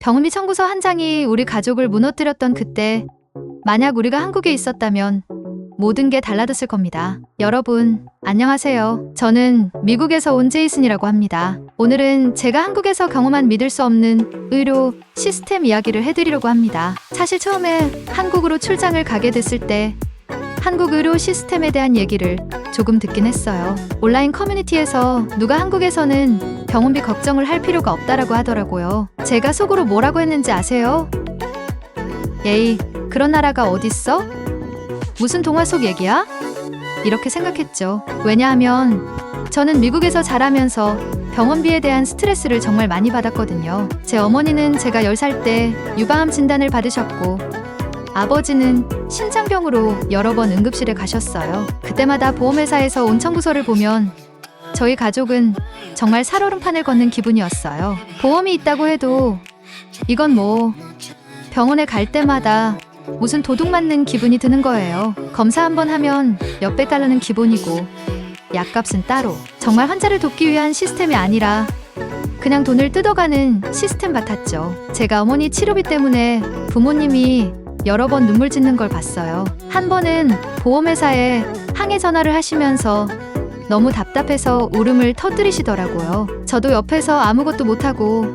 병원비 청구서 한 장이 우리 가족을 무너뜨렸던 그때, 만약 우리가 한국에 있었다면 모든 게 달라졌을 겁니다. 여러분, 안녕하세요. 저는 미국에서 온 제이슨이라고 합니다. 오늘은 제가 한국에서 경험한 믿을 수 없는 의료 시스템 이야기를 해드리려고 합니다. 사실 처음에 한국으로 출장을 가게 됐을 때 한국 의료 시스템에 대한 얘기를 조금 듣긴 했어요. 온라인 커뮤니티에서 누가 한국에서는 병원비 걱정을 할 필요가 없다라고 하더라고요. 제가 속으로 뭐라고 했는지 아세요? 에이, 그런 나라가 어딨어? 무슨 동화 속 얘기야? 이렇게 생각했죠. 왜냐하면 저는 미국에서 자라면서 병원비에 대한 스트레스를 정말 많이 받았거든요. 제 어머니는 제가 10살 때 유방암 진단을 받으셨고, 아버지는 심장병으로 여러 번 응급실에 가셨어요. 그때마다 보험회사에서 온 청구서를 보면 저희 가족은 정말 살얼음판을 걷는 기분이었어요. 보험이 있다고 해도 이건 뭐 병원에 갈 때마다 무슨 도둑 맞는 기분이 드는 거예요. 검사 한 번 하면 몇백 달러는 기본이고 약값은 따로. 정말 환자를 돕기 위한 시스템이 아니라 그냥 돈을 뜯어가는 시스템 같았죠. 제가 어머니 치료비 때문에 부모님이 여러 번 눈물 짓는 걸 봤어요. 한 번은 보험회사에 항해 전화를 하시면서 너무 답답해서 울음을 터뜨리시더라고요. 저도 옆에서 아무것도 못하고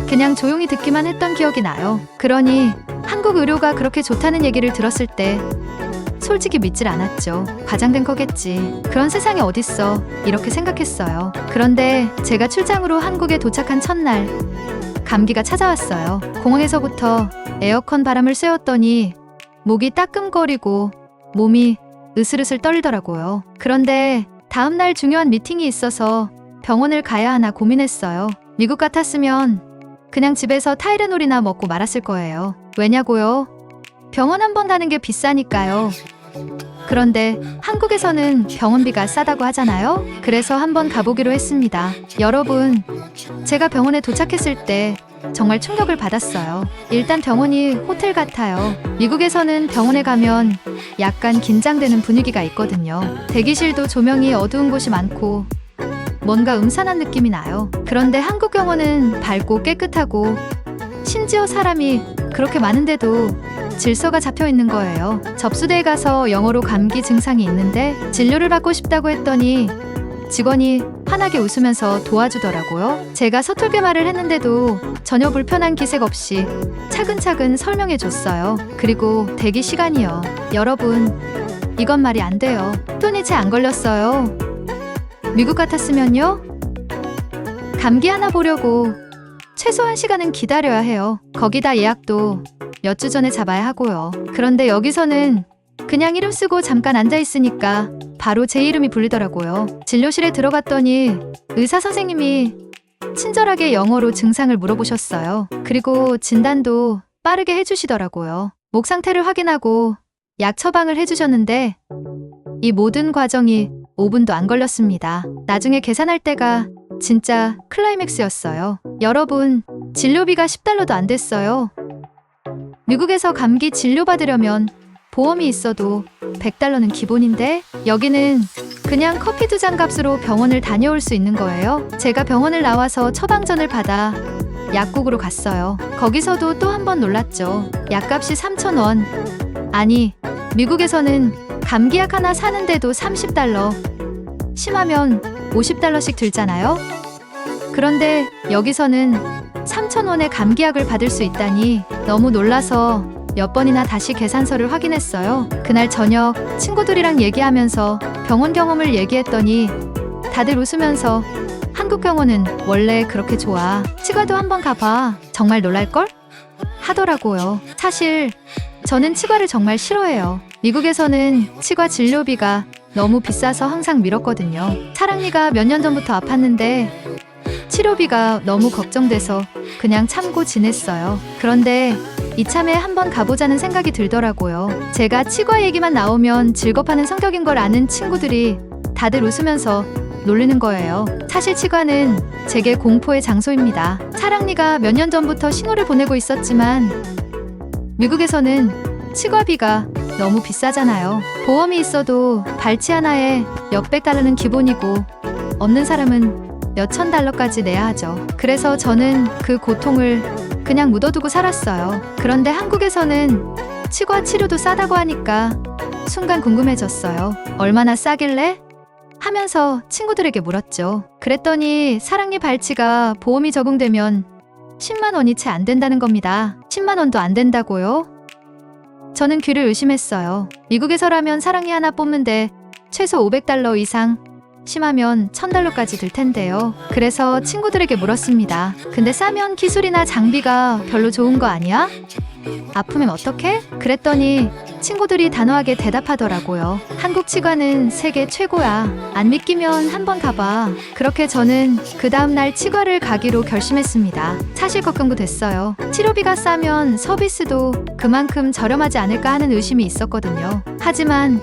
그냥 조용히 듣기만 했던 기억이 나요. 그러니 한국 의료가 그렇게 좋다는 얘기를 들었을 때 솔직히 믿질 않았죠. 과장된 거겠지. 그런 세상에 어딨어. 이렇게 생각했어요. 그런데 제가 출장으로 한국에 도착한 첫날, 감기가 찾아왔어요. 공항에서부터 에어컨 바람을 쐬었더니 목이 따끔거리고 몸이 으슬으슬 떨리더라고요. 그런데 다음날 중요한 미팅이 있어서 병원을 가야 하나 고민했어요. 미국 같았으면 그냥 집에서 타이레놀이나 먹고 말았을 거예요. 왜냐고요? 병원 한 번 가는 게 비싸니까요. 그런데 한국에서는 병원비가 싸다고 하잖아요. 그래서 한번 가보기로 했습니다. 여러분, 제가 병원에 도착했을 때 정말 충격을 받았어요. 일단 병원이 호텔 같아요. 미국에서는 병원에 가면 약간 긴장되는 분위기가 있거든요. 대기실도 조명이 어두운 곳이 많고 뭔가 음산한 느낌이 나요. 그런데 한국 병원은 밝고 깨끗하고 심지어 사람이 그렇게 많은데도 질서가 잡혀 있는 거예요. 접수대에 가서 영어로 감기 증상이 있는데 진료를 받고 싶다고 했더니 직원이 환하게 웃으면서 도와주더라고요. 제가 서툴게 말을 했는데도 전혀 불편한 기색 없이 차근차근 설명해 줬어요. 그리고 대기 시간이요. 여러분, 이건 말이 안 돼요. 돈이 채 안 걸렸어요. 미국 같았으면요? 감기 하나 보려고 최소한 시간은 기다려야 해요. 거기다 예약도 몇 주 전에 잡아야 하고요. 그런데 여기서는 그냥 이름 쓰고 잠깐 앉아 있으니까 바로 제 이름이 불리더라고요. 진료실에 들어갔더니 의사 선생님이 친절하게 영어로 증상을 물어보셨어요. 그리고 진단도 빠르게 해주시더라고요. 목 상태를 확인하고 약 처방을 해주셨는데 이 모든 과정이 5분도 안 걸렸습니다. 나중에 계산할 때가 진짜 클라이맥스였어요. 여러분, 진료비가 10달러도 안 됐어요. 미국에서 감기 진료받으려면 보험이 있어도 100달러는 기본인데 여기는 그냥 커피 2잔 값으로 병원을 다녀올 수 있는 거예요. 제가 병원을 나와서 처방전을 받아 약국으로 갔어요. 거기서도 또 한 번 놀랐죠. 약값이 3,000원. 아니, 미국에서는 감기약 하나 사는데도 30달러. 심하면 50달러씩 들잖아요. 그런데 여기서는 3,000원에 감기약을 받을 수 있다니 너무 놀라서 몇 번이나 다시 계산서를 확인했어요. 그날 저녁 친구들이랑 얘기하면서 병원 경험을 얘기했더니 다들 웃으면서 한국 병원은 원래 그렇게 좋아. 치과도 한번 가봐. 정말 놀랄걸? 하더라고요. 사실 저는 치과를 정말 싫어해요. 미국에서는 치과 진료비가 너무 비싸서 항상 미뤘거든요. 사랑니가 몇 년 전부터 아팠는데 치료비가 너무 걱정돼서 그냥 참고 지냈어요. 그런데 이참에 한번 가보자는 생각이 들더라고요. 제가 치과 얘기만 나오면 즐겁하는 성격인 걸 아는 친구들이 다들 웃으면서 놀리는 거예요. 사실 치과는 제게 공포의 장소입니다. 사랑니가 몇 년 전부터 신호를 보내고 있었지만 미국에서는 치과비가 너무 비싸잖아요. 보험이 있어도 발치 하나에 몇백 달러는 기본이고 없는 사람은 몇천 달러까지 내야 하죠. 그래서 저는 그 고통을 그냥 묻어두고 살았어요. 그런데 한국에서는 치과 치료도 싸다고 하니까 순간 궁금해졌어요. 얼마나 싸길래? 하면서 친구들에게 물었죠. 그랬더니 사랑니 발치가 보험이 적용되면 10만 원이 채 안 된다는 겁니다. 10만 원도 안 된다고요? 저는 귀를 의심했어요. 미국에서라면 사랑니 하나 뽑는데 최소 500달러 이상, 심하면 1000달러까지 들 텐데요. 그래서 친구들에게 물었습니다. 근데 싸면 기술이나 장비가 별로 좋은 거 아니야? 아프면 어떡해? 그랬더니 친구들이 단호하게 대답하더라고요. 한국 치과는 세계 최고야. 안 믿기면 한번 가봐. 그렇게 저는 그 다음날 치과를 가기로 결심했습니다. 사실 걱정도 됐어요. 치료비가 싸면 서비스도 그만큼 저렴하지 않을까 하는 의심이 있었거든요. 하지만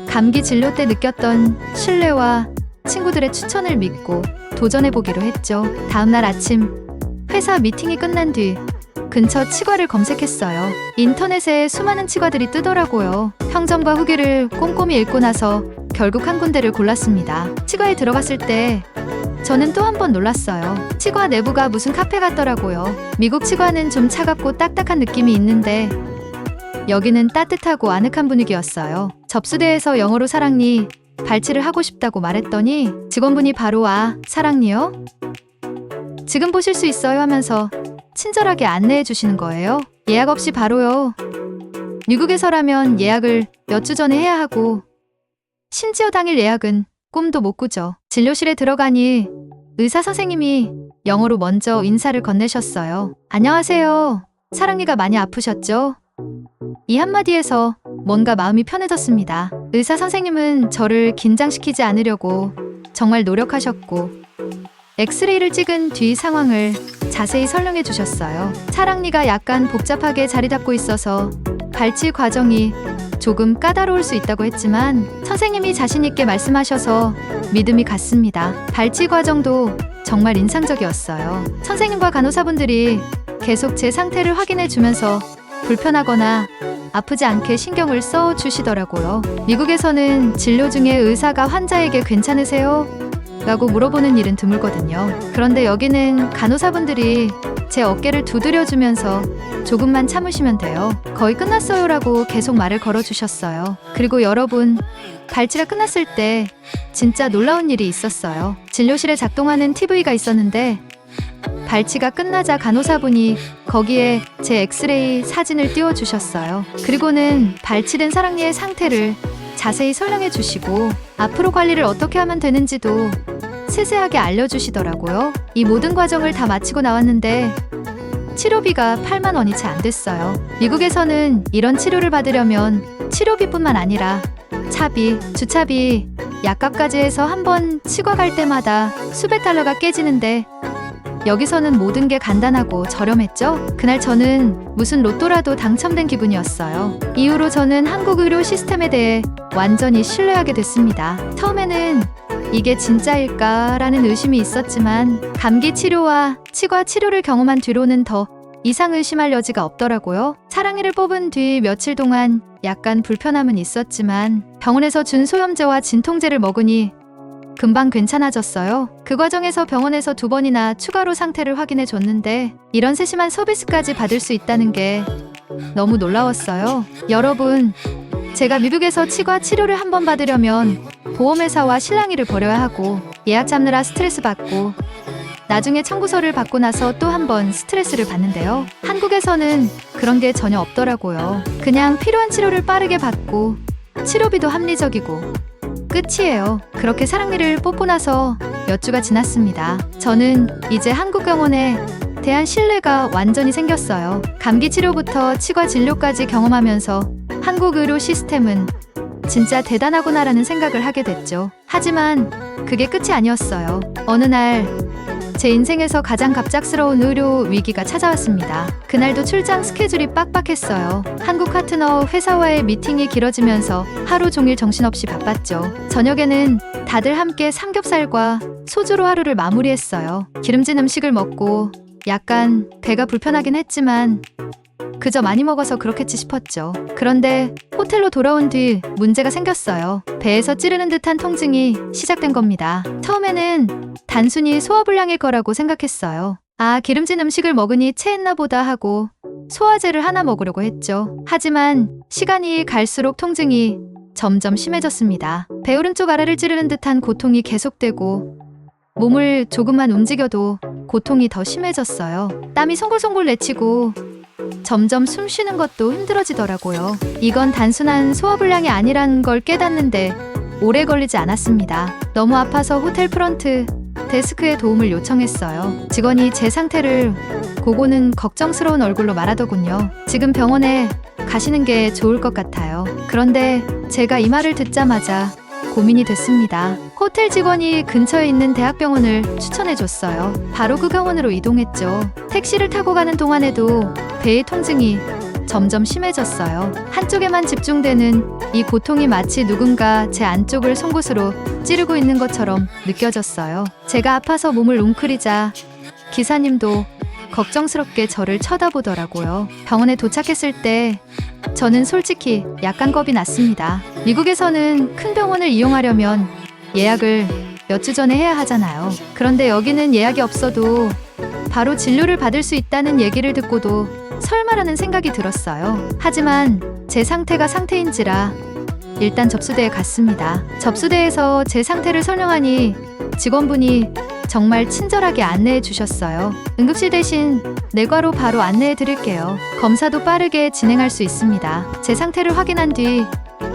감기 진료 때 느꼈던 신뢰와 친구들의 추천을 믿고 도전해보기로 했죠. 다음날 아침 회사 미팅이 끝난 뒤 근처 치과를 검색했어요. 인터넷에 수많은 치과들이 뜨더라고요. 평점과 후기를 꼼꼼히 읽고 나서 결국 한 군데를 골랐습니다. 치과에 들어갔을 때 저는 또 한 번 놀랐어요. 치과 내부가 무슨 카페 같더라고요. 미국 치과는 좀 차갑고 딱딱한 느낌이 있는데 여기는 따뜻하고 아늑한 분위기였어요. 접수대에서 영어로 사랑니 발치를 하고 싶다고 말했더니 직원분이 바로 사랑니요? 지금 보실 수 있어요 하면서 친절하게 안내해 주시는 거예요. 예약 없이 바로요. 미국에서라면 예약을 몇 주 전에 해야 하고 심지어 당일 예약은 꿈도 못 꾸죠. 진료실에 들어가니 의사 선생님이 영어로 먼저 인사를 건네셨어요. 안녕하세요. 사랑니가 많이 아프셨죠? 이 한마디에서 뭔가 마음이 편해졌습니다. 의사 선생님은 저를 긴장시키지 않으려고 정말 노력하셨고 엑스레이를 찍은 뒤 상황을 자세히 설명해 주셨어요. 사랑니가 약간 복잡하게 자리 잡고 있어서 발치 과정이 조금 까다로울 수 있다고 했지만 선생님이 자신 있게 말씀하셔서 믿음이 갔습니다. 발치 과정도 정말 인상적이었어요. 선생님과 간호사분들이 계속 제 상태를 확인해 주면서 불편하거나 아프지 않게 신경을 써 주시더라고요. 미국에서는 진료 중에 의사가 환자에게 괜찮으세요? 라고 물어보는 일은 드물거든요. 그런데 여기는 간호사분들이 제 어깨를 두드려주면서 조금만 참으시면 돼요. 거의 끝났어요 라고 계속 말을 걸어주셨어요. 그리고 여러분, 발치가 끝났을 때 진짜 놀라운 일이 있었어요. 진료실에 작동하는 TV가 있었는데 발치가 끝나자 간호사분이 거기에 제 엑스레이 사진을 띄워주셨어요. 그리고는 발치된 사랑니의 상태를 자세히 설명해 주시고 앞으로 관리를 어떻게 하면 되는지도 세세하게 알려주시더라고요. 이 모든 과정을 다 마치고 나왔는데 치료비가 8만 원이 채 안 됐어요. 미국에서는 이런 치료를 받으려면 치료비뿐만 아니라 차비, 주차비, 약값까지 해서 한 번 치과 갈 때마다 수백 달러가 깨지는데 여기서는 모든 게 간단하고 저렴했죠? 그날 저는 무슨 로또라도 당첨된 기분이었어요. 이후로 저는 한국 의료 시스템에 대해 완전히 신뢰하게 됐습니다. 처음에는 이게 진짜일까라는 의심이 있었지만 감기 치료와 치과 치료를 경험한 뒤로는 더 이상 의심할 여지가 없더라고요. 사랑니를 뽑은 뒤 며칠 동안 약간 불편함은 있었지만 병원에서 준 소염제와 진통제를 먹으니 금방 괜찮아졌어요. 그 과정에서 병원에서 2번이나 추가로 상태를 확인해 줬는데 이런 세심한 서비스까지 받을 수 있다는 게 너무 놀라웠어요. 여러분, 제가 미국에서 치과 치료를 한 번 받으려면 보험회사와 실랑이를 벌여야 하고 예약 잡느라 스트레스 받고 나중에 청구서를 받고 나서 또 한 번 스트레스를 받는데요. 한국에서는 그런 게 전혀 없더라고요. 그냥 필요한 치료를 빠르게 받고 치료비도 합리적이고 끝이에요. 그렇게 사랑니를 뽑고 나서 몇 주가 지났습니다. 저는 이제 한국 병원에 대한 신뢰가 완전히 생겼어요. 감기 치료부터 치과 진료까지 경험하면서 한국 의료 시스템은 진짜 대단하구나라는 생각을 하게 됐죠. 하지만 그게 끝이 아니었어요. 어느 날 제 인생에서 가장 갑작스러운 의료 위기가 찾아왔습니다. 그날도 출장 스케줄이 빡빡했어요. 한국 파트너 회사와의 미팅이 길어지면서 하루 종일 정신없이 바빴죠. 저녁에는 다들 함께 삼겹살과 소주로 하루를 마무리했어요. 기름진 음식을 먹고 약간 배가 불편하긴 했지만 그저 많이 먹어서 그렇겠지 싶었죠. 그런데 호텔로 돌아온 뒤 문제가 생겼어요. 배에서 찌르는 듯한 통증이 시작된 겁니다. 처음에는 단순히 소화불량일 거라고 생각했어요. 기름진 음식을 먹으니 체했나 보다 하고 소화제를 하나 먹으려고 했죠. 하지만 시간이 갈수록 통증이 점점 심해졌습니다. 배 오른쪽 아래를 찌르는 듯한 고통이 계속되고 몸을 조금만 움직여도 고통이 더 심해졌어요. 땀이 송골송골 내치고 점점 숨 쉬는 것도 힘들어지더라고요. 이건 단순한 소화불량이 아니라는 걸 깨닫는데 오래 걸리지 않았습니다. 너무 아파서 호텔 프런트 데스크에 도움을 요청했어요. 직원이 제 상태를 보고는 걱정스러운 얼굴로 말하더군요. 지금 병원에 가시는 게 좋을 것 같아요. 그런데 제가 이 말을 듣자마자 고민이 됐습니다. 호텔 직원이 근처에 있는 대학병원을 추천해줬어요. 바로 그 병원으로 이동했죠. 택시를 타고 가는 동안에도 배의 통증이 점점 심해졌어요. 한쪽에만 집중되는 이 고통이 마치 누군가 제 안쪽을 송곳으로 찌르고 있는 것처럼 느껴졌어요. 제가 아파서 몸을 웅크리자 기사님도 걱정스럽게 저를 쳐다보더라고요. 병원에 도착했을 때 저는 솔직히 약간 겁이 났습니다. 미국에서는 큰 병원을 이용하려면 예약을 몇 주 전에 해야 하잖아요. 그런데 여기는 예약이 없어도 바로 진료를 받을 수 있다는 얘기를 듣고도 설마라는 생각이 들었어요. 하지만 제 상태가 상태인지라 일단 접수대에 갔습니다. 접수대에서 제 상태를 설명하니 직원분이 정말 친절하게 안내해 주셨어요. 응급실 대신 내과로 바로 안내해 드릴게요. 검사도 빠르게 진행할 수 있습니다. 제 상태를 확인한 뒤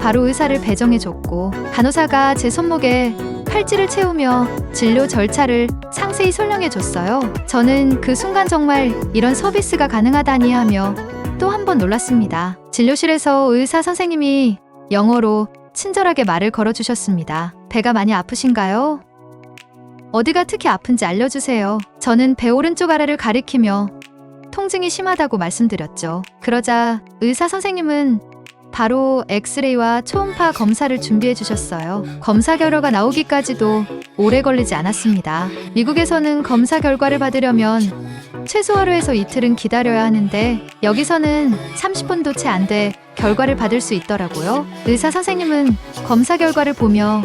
바로 의사를 배정해 줬고 간호사가 제 손목에 팔찌를 채우며 진료 절차를 상세히 설명해 줬어요. 저는 그 순간 정말 이런 서비스가 가능하다니 하며 또 한 번 놀랐습니다. 진료실에서 의사 선생님이 영어로 친절하게 말을 걸어주셨습니다. 배가 많이 아프신가요? 어디가 특히 아픈지 알려주세요. 저는 배 오른쪽 아래를 가리키며 통증이 심하다고 말씀드렸죠. 그러자 의사 선생님은 바로 엑스레이와 초음파 검사를 준비해 주셨어요. 검사 결과가 나오기까지도 오래 걸리지 않았습니다. 미국에서는 검사 결과를 받으려면 최소 하루에서 이틀은 기다려야 하는데 여기서는 30분도 채 안 돼 결과를 받을 수 있더라고요. 의사 선생님은 검사 결과를 보며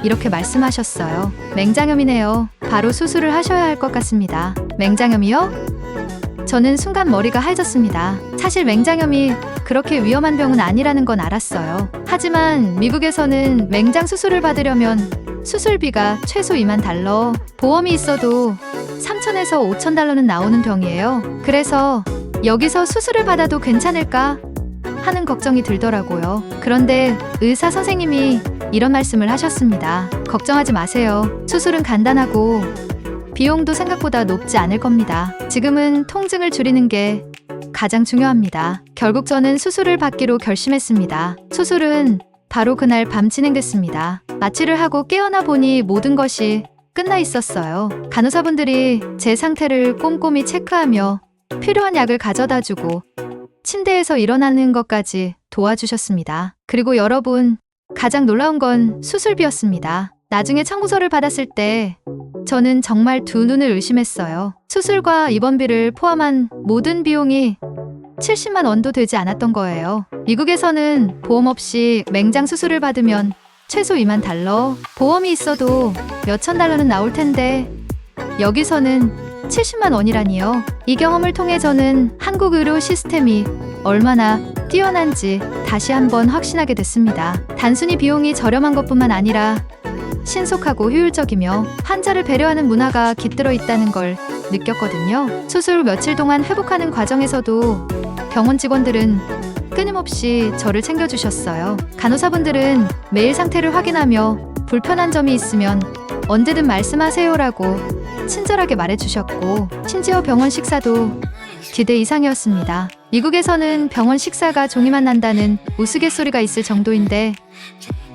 이렇게 말씀하셨어요. 맹장염이네요. 바로 수술을 하셔야 할 것 같습니다. 맹장염이요? 저는 순간 머리가 하얘졌습니다. 사실 맹장염이 그렇게 위험한 병은 아니라는 건 알았어요. 하지만 미국에서는 맹장 수술을 받으려면 수술비가 최소 $20,000, 보험이 있어도 $3,000에서 $5,000는 나오는 병이에요. 그래서 여기서 수술을 받아도 괜찮을까 하는 걱정이 들더라고요. 그런데 의사 선생님이 이런 말씀을 하셨습니다. 걱정하지 마세요. 수술은 간단하고 비용도 생각보다 높지 않을 겁니다. 지금은 통증을 줄이는 게 가장 중요합니다. 결국 저는 수술을 받기로 결심했습니다. 수술은 바로 그날 밤 진행됐습니다. 마취를 하고 깨어나 보니 모든 것이 끝나 있었어요. 간호사분들이 제 상태를 꼼꼼히 체크하며 필요한 약을 가져다 주고 침대에서 일어나는 것까지 도와주셨습니다. 그리고 여러분, 가장 놀라운 건 수술비였습니다. 나중에 청구서를 받았을 때 저는 정말 두 눈을 의심했어요. 수술과 입원비를 포함한 모든 비용이 70만 원도 되지 않았던 거예요. 미국에서는 보험 없이 맹장 수술을 받으면 최소 $20,000, 보험이 있어도 몇천 달러는 나올 텐데 여기서는 70만 원이라니요. 이 경험을 통해 저는 한국 의료 시스템이 얼마나 뛰어난지 다시 한번 확신하게 됐습니다. 단순히 비용이 저렴한 것뿐만 아니라 신속하고 효율적이며 환자를 배려하는 문화가 깃들어 있다는 걸 느꼈거든요. 수술 후 며칠 동안 회복하는 과정에서도 병원 직원들은 끊임없이 저를 챙겨주셨어요. 간호사분들은 매일 상태를 확인하며 불편한 점이 있으면 언제든 말씀하세요라고 친절하게 말해주셨고 심지어 병원 식사도 기대 이상이었습니다. 미국에서는 병원 식사가 종이만 난다는 우스갯소리가 있을 정도인데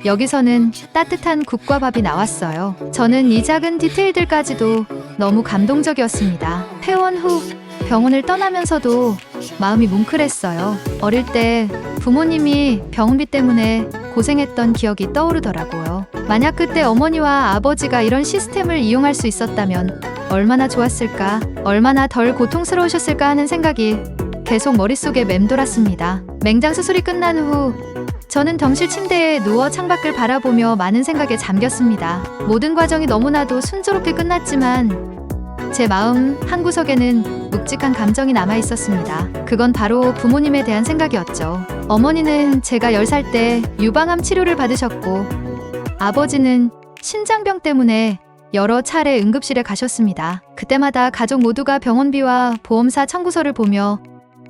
여기서는 따뜻한 국과 밥이 나왔어요. 저는 이 작은 디테일들까지도 너무 감동적이었습니다. 퇴원 후 병원을 떠나면서도 마음이 뭉클했어요. 어릴 때 부모님이 병원비 때문에 고생했던 기억이 떠오르더라고요. 만약 그때 어머니와 아버지가 이런 시스템을 이용할 수 있었다면 얼마나 좋았을까, 얼마나 덜 고통스러우셨을까 하는 생각이 계속 머릿속에 맴돌았습니다. 맹장 수술이 끝난 후 저는 병실 침대에 누워 창밖을 바라보며 많은 생각에 잠겼습니다. 모든 과정이 너무나도 순조롭게 끝났지만 제 마음 한구석에는 묵직한 감정이 남아 있었습니다. 그건 바로 부모님에 대한 생각이었죠. 어머니는 제가 10살 때 유방암 치료를 받으셨고, 아버지는 신장병 때문에 여러 차례 응급실에 가셨습니다. 그때마다 가족 모두가 병원비와 보험사 청구서를 보며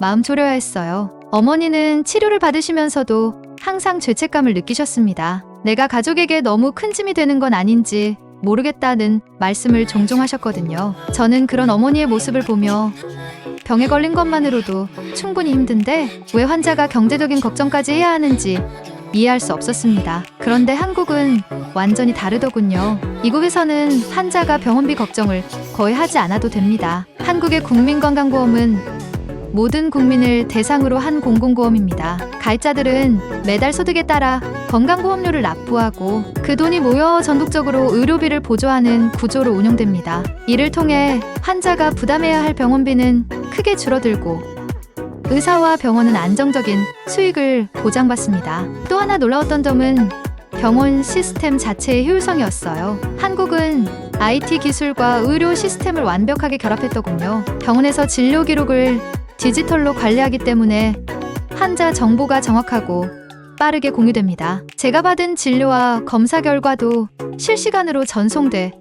마음 졸여야 했어요. 어머니는 치료를 받으시면서도 항상 죄책감을 느끼셨습니다. 내가 가족에게 너무 큰 짐이 되는 건 아닌지 모르겠다는 말씀을 종종 하셨거든요. 저는 그런 어머니의 모습을 보며 병에 걸린 것만으로도 충분히 힘든데 왜 환자가 경제적인 걱정까지 해야 하는지 이해할 수 없었습니다. 그런데 한국은 완전히 다르더군요. 이곳에서는 환자가 병원비 걱정을 거의 하지 않아도 됩니다. 한국의 국민건강보험은 모든 국민을 대상으로 한 공공보험입니다. 가입자들은 매달 소득에 따라 건강보험료를 납부하고 그 돈이 모여 전국적으로 의료비를 보조하는 구조로 운영됩니다. 이를 통해 환자가 부담해야 할 병원비는 크게 줄어들고 의사와 병원은 안정적인 수익을 보장받습니다. 또 하나 놀라웠던 점은 병원 시스템 자체의 효율성이었어요. 한국은 IT 기술과 의료 시스템을 완벽하게 결합했더군요. 병원에서 진료 기록을 디지털로 관리하기 때문에 환자 정보가 정확하고 빠르게 공유됩니다. 제가 받은 진료와 검사 결과도 실시간으로 전송돼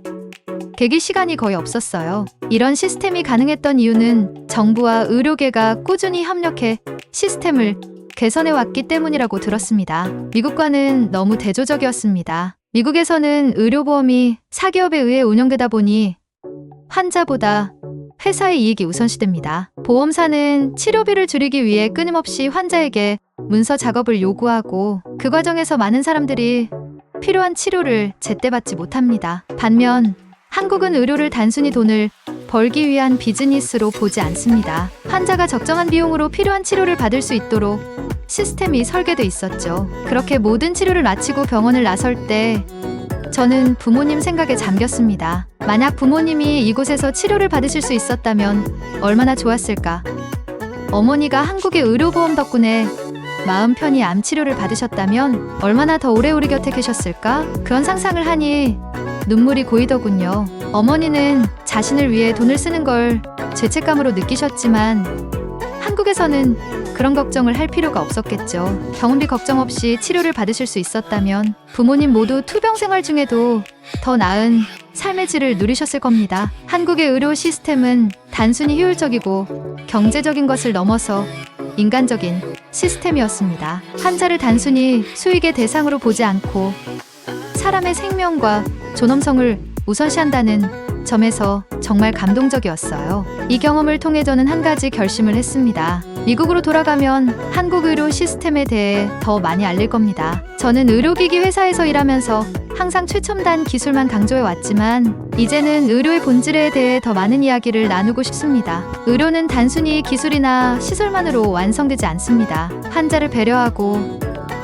대기 시간이 거의 없었어요. 이런 시스템이 가능했던 이유는 정부와 의료계가 꾸준히 협력해 시스템을 개선해 왔기 때문이라고 들었습니다. 미국과는 너무 대조적이었습니다. 미국에서는 의료보험이 사기업에 의해 운영되다 보니 환자보다 회사의 이익이 우선시됩니다. 보험사는 치료비를 줄이기 위해 끊임없이 환자에게 문서 작업을 요구하고 그 과정에서 많은 사람들이 필요한 치료를 제때 받지 못합니다. 반면 한국은 의료를 단순히 돈을 벌기 위한 비즈니스로 보지 않습니다. 환자가 적정한 비용으로 필요한 치료를 받을 수 있도록 시스템이 설계돼 있었죠. 그렇게 모든 치료를 마치고 병원을 나설 때 저는 부모님 생각에 잠겼습니다. 만약 부모님이 이곳에서 치료를 받으실 수 있었다면 얼마나 좋았을까. 어머니가 한국의 의료보험 덕분에 마음 편히 암 치료를 받으셨다면 얼마나 더 오래 우리 곁에 계셨을까? 그런 상상을 하니 눈물이 고이더군요. 어머니는 자신을 위해 돈을 쓰는 걸 죄책감으로 느끼셨지만 한국에서는 그런 걱정을 할 필요가 없었겠죠. 병원비 걱정 없이 치료를 받으실 수 있었다면 부모님 모두 투병 생활 중에도 더 나은 삶의 질을 누리셨을 겁니다. 한국의 의료 시스템은 단순히 효율적이고 경제적인 것을 넘어서 인간적인 시스템이었습니다. 환자를 단순히 수익의 대상으로 보지 않고 사람의 생명과 존엄성을 우선시한다는 점에서 정말 감동적이었어요. 이 경험을 통해 저는 한 가지 결심을 했습니다. 미국으로 돌아가면 한국 의료 시스템에 대해 더 많이 알릴 겁니다. 저는 의료기기 회사에서 일하면서 항상 최첨단 기술만 강조해 왔지만 이제는 의료의 본질에 대해 더 많은 이야기를 나누고 싶습니다. 의료는 단순히 기술이나 시설만으로 완성되지 않습니다. 환자를 배려하고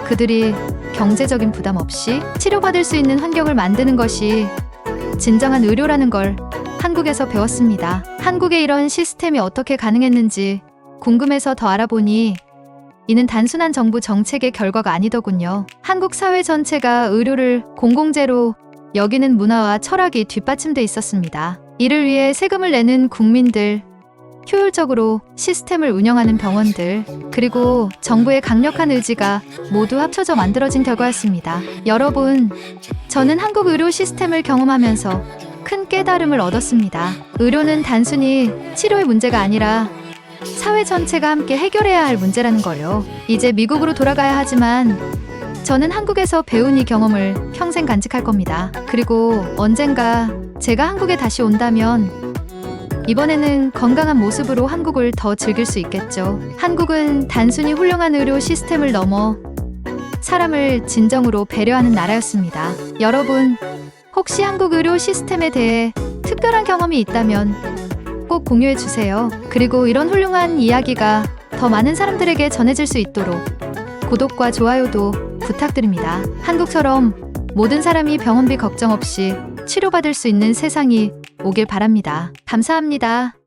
그들이 경제적인 부담 없이 치료받을 수 있는 환경을 만드는 것이 진정한 의료라는 걸 한국에서 배웠습니다. 한국의 이런 시스템이 어떻게 가능했는지 궁금해서 더 알아보니 이는 단순한 정부 정책의 결과가 아니더군요. 한국 사회 전체가 의료를 공공재로 여기는 문화와 철학이 뒷받침돼 있었습니다. 이를 위해 세금을 내는 국민들, 효율적으로 시스템을 운영하는 병원들, 그리고 정부의 강력한 의지가 모두 합쳐져 만들어진 결과였습니다. 여러분, 저는 한국 의료 시스템을 경험하면서 큰 깨달음을 얻었습니다. 의료는 단순히 치료의 문제가 아니라 사회 전체가 함께 해결해야 할 문제라는 거요. 이제 미국으로 돌아가야 하지만 저는 한국에서 배운 이 경험을 평생 간직할 겁니다. 그리고 언젠가 제가 한국에 다시 온다면 이번에는 건강한 모습으로 한국을 더 즐길 수 있겠죠. 한국은 단순히 훌륭한 의료 시스템을 넘어 사람을 진정으로 배려하는 나라였습니다. 여러분, 혹시 한국 의료 시스템에 대해 특별한 경험이 있다면 꼭 공유해 주세요. 그리고 이런 훌륭한 이야기가 더 많은 사람들에게 전해질 수 있도록 구독과 좋아요도 부탁드립니다. 한국처럼 모든 사람이 병원비 걱정 없이 치료받을 수 있는 세상이 오길 바랍니다. 감사합니다.